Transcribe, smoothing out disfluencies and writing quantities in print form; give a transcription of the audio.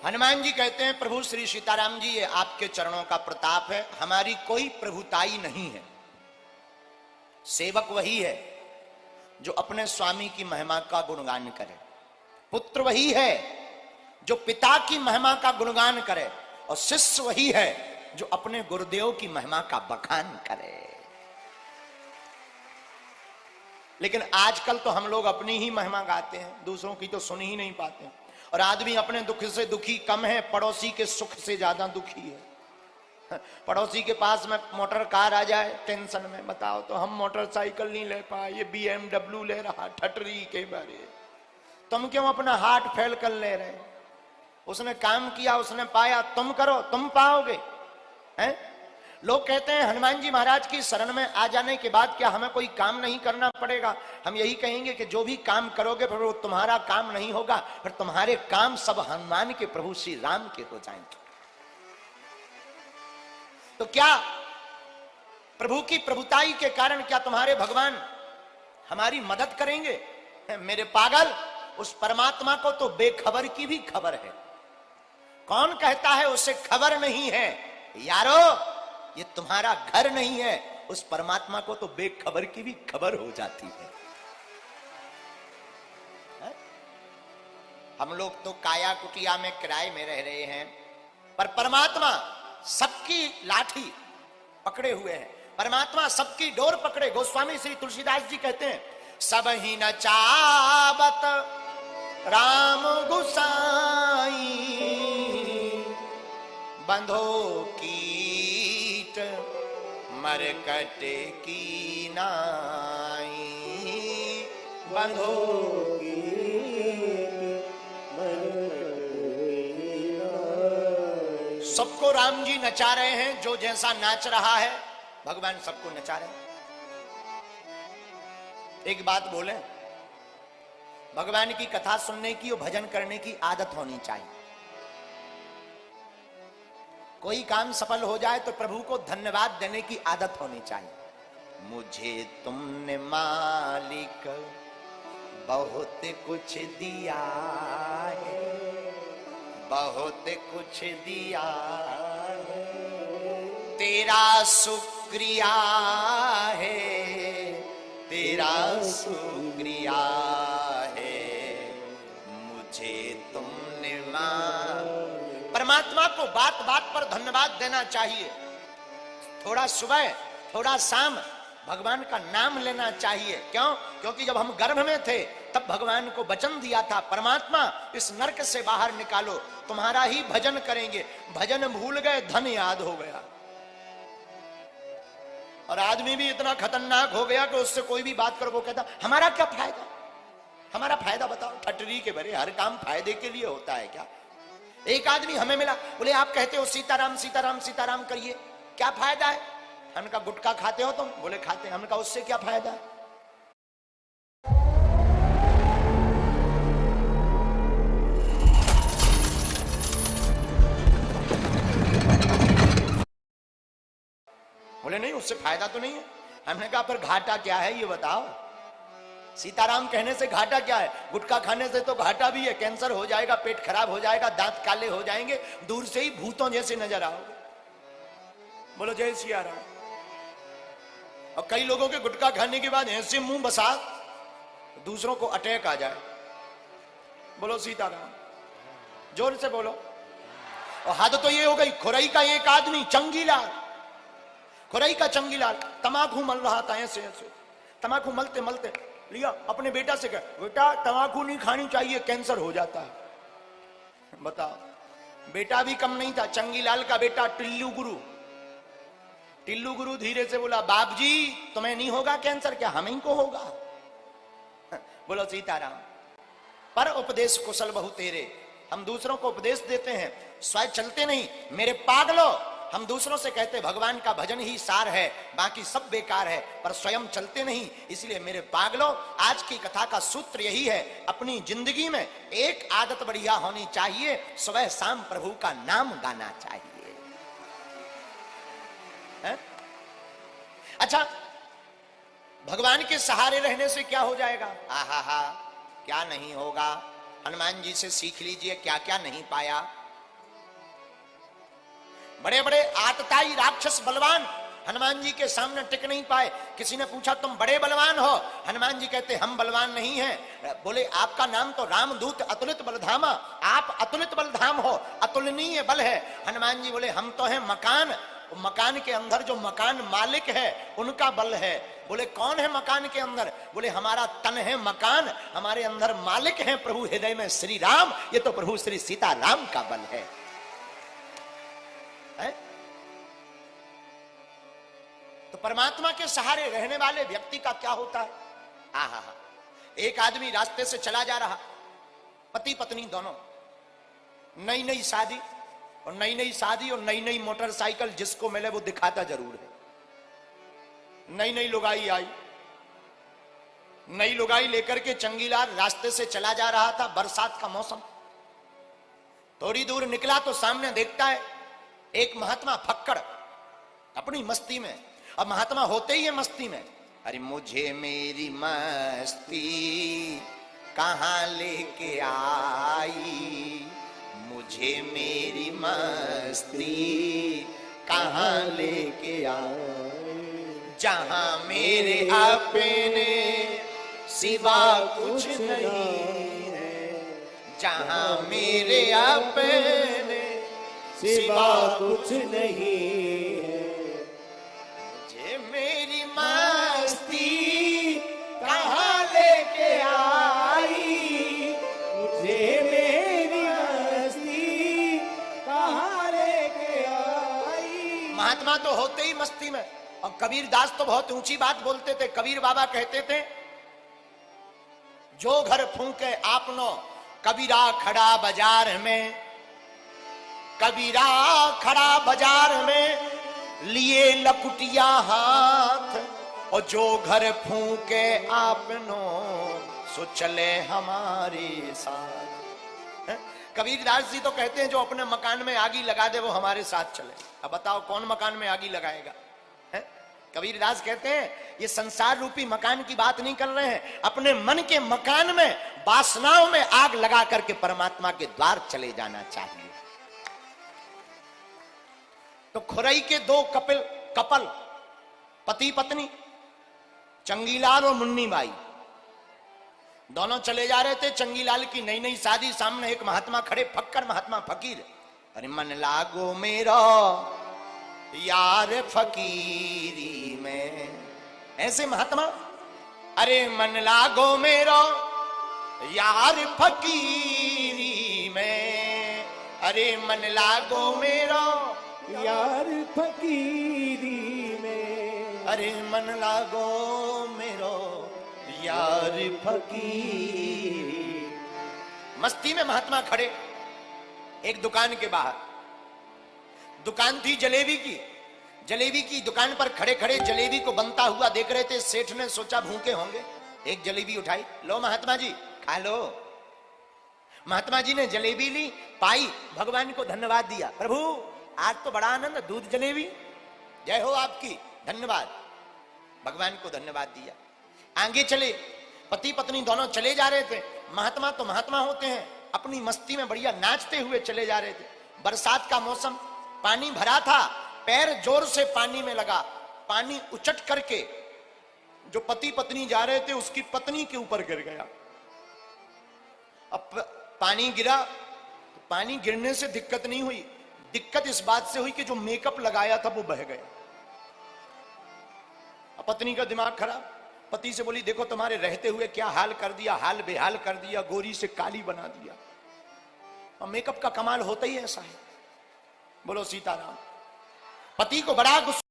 हनुमान जी कहते हैं, प्रभु श्री सीताराम जी, ये आपके चरणों का प्रताप है, हमारी कोई प्रभुताई नहीं है। सेवक वही है जो अपने स्वामी की महिमा का गुणगान करे, पुत्र वही है जो पिता की महिमा का गुणगान करे, और शिष्य वही है जो अपने गुरुदेव की महिमा का बखान करे। लेकिन आजकल तो हम लोग अपनी ही महिमा गाते हैं, दूसरों की तो सुन ही नहीं पाते हैं। और आदमी अपने दुख से दुखी कम है, पड़ोसी के सुख से ज्यादा दुखी है। पड़ोसी के पास में मोटर कार आ जाए टेंशन में, बताओ तो हम मोटरसाइकिल नहीं ले पाए, ये BMW ले रहा ठटरी के बारे, तुम क्यों अपना हार्ट फेल कर ले रहे? उसने काम किया, उसने पाया, तुम करो तुम पाओगे। हैं? लोग कहते हैं हनुमान जी महाराज की शरण में आ जाने के बाद क्या हमें कोई काम नहीं करना पड़ेगा? हम यही कहेंगे कि जो भी काम करोगे फिर वो तुम्हारा काम नहीं होगा, फिर तुम्हारे काम सब हनुमान के प्रभु श्री राम के हो जाएंगे। तो क्या प्रभु की प्रभुताई के कारण क्या तुम्हारे भगवान हमारी मदद करेंगे? मेरे पागल, उस परमात्मा को तो बेखबर की भी खबर है। कौन कहता है उसे खबर नहीं है? यारो, ये तुम्हारा घर नहीं है, उस परमात्मा को तो बेखबर की भी खबर हो जाती है। हम लोग तो काया कुटिया में किराए में रह रहे हैं, पर परमात्मा सबकी लाठी पकड़े हुए हैं, परमात्मा सबकी डोर पकड़े। गोस्वामी श्री तुलसीदास जी कहते हैं, सब ही न चावत राम गुसाई, बंधो कीट मरकट की नाई, बंधो सबको राम जी नचा रहे हैं। जो जैसा नाच रहा है भगवान सबको नचा रहे हैं। एक बात बोले, भगवान की कथा सुनने की और भजन करने की आदत होनी चाहिए। कोई काम सफल हो जाए तो प्रभु को धन्यवाद देने की आदत होनी चाहिए। मुझे तुमने मालिक बहुत कुछ दिया है, बहुत कुछ दिया है, तेरा शुक्रिया है, तेरा शुक्रिया है, मुझे तुमने परमात्मा को बात बात पर धन्यवाद देना चाहिए। थोड़ा सुबह थोड़ा शाम भगवान का नाम लेना चाहिए। क्यों? क्योंकि जब हम गर्भ में थे तब भगवान को वचन दिया था, परमात्मा इस नरक से बाहर निकालो, तुम्हारा ही भजन करेंगे। भजन भूल गए, धन याद हो गया। और आदमी भी इतना खतरनाक हो गया कि उससे कोई भी बात करो वो कहता हमारा क्या फायदा, हमारा फायदा बताओ। ठटरी के भरे, हर काम फायदे के लिए होता है क्या? एक आदमी हमें मिला, बोले आप कहते हो सीताराम सीताराम सीताराम करिए, क्या फायदा है? हमने कहा गुटखा खाते हो तुम? बोले खाते हैं। हमने कहा उससे क्या फायदा है? बोले नहीं, उससे फायदा तो नहीं है। हमने कहा पर घाटा क्या है ये बताओ। सीताराम कहने से घाटा क्या है? गुटखा खाने से तो घाटा भी है, कैंसर हो जाएगा, पेट खराब हो जाएगा, दांत काले हो जाएंगे, दूर से ही भूतों जैसे नजर आओगे। बोलो जय सिया राम। और कई लोगों के गुटखा खाने के बाद ऐसे मुंह बसा दूसरों को अटैक आ जाए। बोलो सीताराम, जोर से बोलो। और हद तो ये हो गई, खुरई का एक आदमी चंगीलाल, खुरई का चंगीलाल तमाकू मल रहा था, ऐसे ऐसे तमाकू मलते मलते लिया, अपने बेटा से कहा बेटा तमाकू नहीं खानी चाहिए, कैंसर हो जाता है। बताओ, बेटा भी कम नहीं था, चंगीलाल का बेटा टिल्लू गुरु। टिल्लू गुरु धीरे से बोला बाप जी तुम्हें नहीं होगा कैंसर, क्या हम ही को होगा? बोलो सीताराम। पर उपदेश कुशल बहु तेरे, हम दूसरों को उपदेश देते हैं, स्वयं चलते नहीं। मेरे पागलो, हम दूसरों से कहते भगवान का भजन ही सार है, बाकी सब बेकार है, पर स्वयं चलते नहीं। इसलिए मेरे पागलों, आज की कथा का सूत्र यही है, अपनी जिंदगी में एक आदत बढ़िया होनी चाहिए, सुबह शाम प्रभु का नाम गाना चाहिए। है? अच्छा, भगवान के सहारे रहने से क्या हो जाएगा? आहा हा, क्या नहीं होगा। हनुमान जी से सीख लीजिए क्या क्या नहीं पाया। बड़े बड़े आतताई राक्षस बलवान हनुमान जी के सामने टिक नहीं पाए। किसी ने पूछा तुम बड़े बलवान हो? हनुमान जी कहते हम बलवान नहीं हैं। बोले आपका नाम तो रामदूत अतुलित बलधामा, आप अतुलित बलधाम हो, अतुलनीय बल है। हनुमान जी बोले हम तो हैं मकान, मकान के अंदर जो मकान मालिक है उनका बल है। बोले कौन है मकान के अंदर? बोले हमारा तन है मकान, हमारे अंदर मालिक है प्रभु हृदय में श्री राम, ये तो प्रभु श्री सीता राम का बल है। तो परमात्मा के सहारे रहने वाले व्यक्ति का क्या होता है? आहा, एक आदमी रास्ते से चला जा रहा, पति पत्नी दोनों, नई नई शादी, और नई नई शादी और नई नई मोटरसाइकिल, जिसको मिले वो दिखाता जरूर है। नई नई लुगाई आई, नई लुगाई लेकर के चंगीलाल रास्ते से चला जा रहा था, बरसात का मौसम। थोड़ी दूर निकला तो सामने देखता है एक महात्मा फक्कड़ अपनी मस्ती में, अब महात्मा होते ही है मस्ती में। अरे मुझे मेरी मस्ती कहां लेके आई, मुझे मेरी मस्ती कहां लेके आई, जहां मेरे अपने सिवा कुछ नहीं है, जहां मेरे अपने सिवा कुछ नहीं है, मुझे मेरी मस्ती कहां लेके आई, मुझे मेरी मस्ती कहां लेके आई। महात्मा तो होते ही मस्ती में। और कबीर दास तो बहुत ऊंची बात बोलते थे। कबीर बाबा कहते थे जो घर फूंके आपनो कबीरा खड़ा बाजार में, कबीरा खड़ा बाजार में लिए लकुटिया हाथ, और जो घर फूंके आपनो सो चले हमारे साथ। कबीरदास जी तो कहते हैं जो अपने मकान में आगी लगा दे वो हमारे साथ चले। अब बताओ कौन मकान में आगी लगाएगा? कबीरदास कहते हैं ये संसार रूपी मकान की बात नहीं कर रहे हैं, अपने मन के मकान में वासनाओं में आग लगा करके परमात्मा के द्वार चले जाना चाहिए। तो खुरई के दो कपल पति पत्नी चंगीलाल और मुन्नी बाई दोनों चले जा रहे थे। चंगीलाल की नई नई शादी, सामने एक महात्मा खड़े, फक्कड़ महात्मा फकीर। अरे मन लागो मेरा यार फकीरी में, ऐसे महात्मा। अरे मन लागो मेरा यार फकीरी में, अरे मन लागो मेरा यार फकीरी में, अरे मन लागो मेरो यार फकीर। मस्ती में महात्मा खड़े एक दुकान के बाहर। दुकान थी जलेबी की। जलेबी की दुकान पर खड़े खड़े जलेबी को बनता हुआ देख रहे थे। सेठ ने सोचा भूखे होंगे, एक जलेबी उठाई, लो महात्मा जी खा लो। महात्मा जी ने जलेबी ली, पाई, भगवान को धन्यवाद दिया, प्रभु आज तो बड़ा आनंद, दूध जलेबी, जय हो आपकी, धन्यवाद। भगवान को धन्यवाद दिया। आगे चले, पति पत्नी दोनों चले जा रहे थे। महात्मा तो महात्मा होते हैं, अपनी मस्ती में बढ़िया नाचते हुए चले जा रहे थे। बरसात का मौसम, पानी भरा था, पैर जोर से पानी में लगा, पानी उचट करके जो पति पत्नी जा रहे थे उसकी पत्नी के ऊपर गिर गया। अब पानी गिरा तो पानी गिरने से दिक्कत नहीं हुई, दिक्कत इस बात से हुई कि जो मेकअप लगाया था वो बह गया। अब पत्नी का दिमाग खराब, पति से बोली देखो तुम्हारे रहते हुए क्या हाल कर दिया, हाल बेहाल कर दिया, गोरी से काली बना दिया। और मेकअप का कमाल होता ही ऐसा है। बोलो सीताराम। पति को बड़ा गुस्सा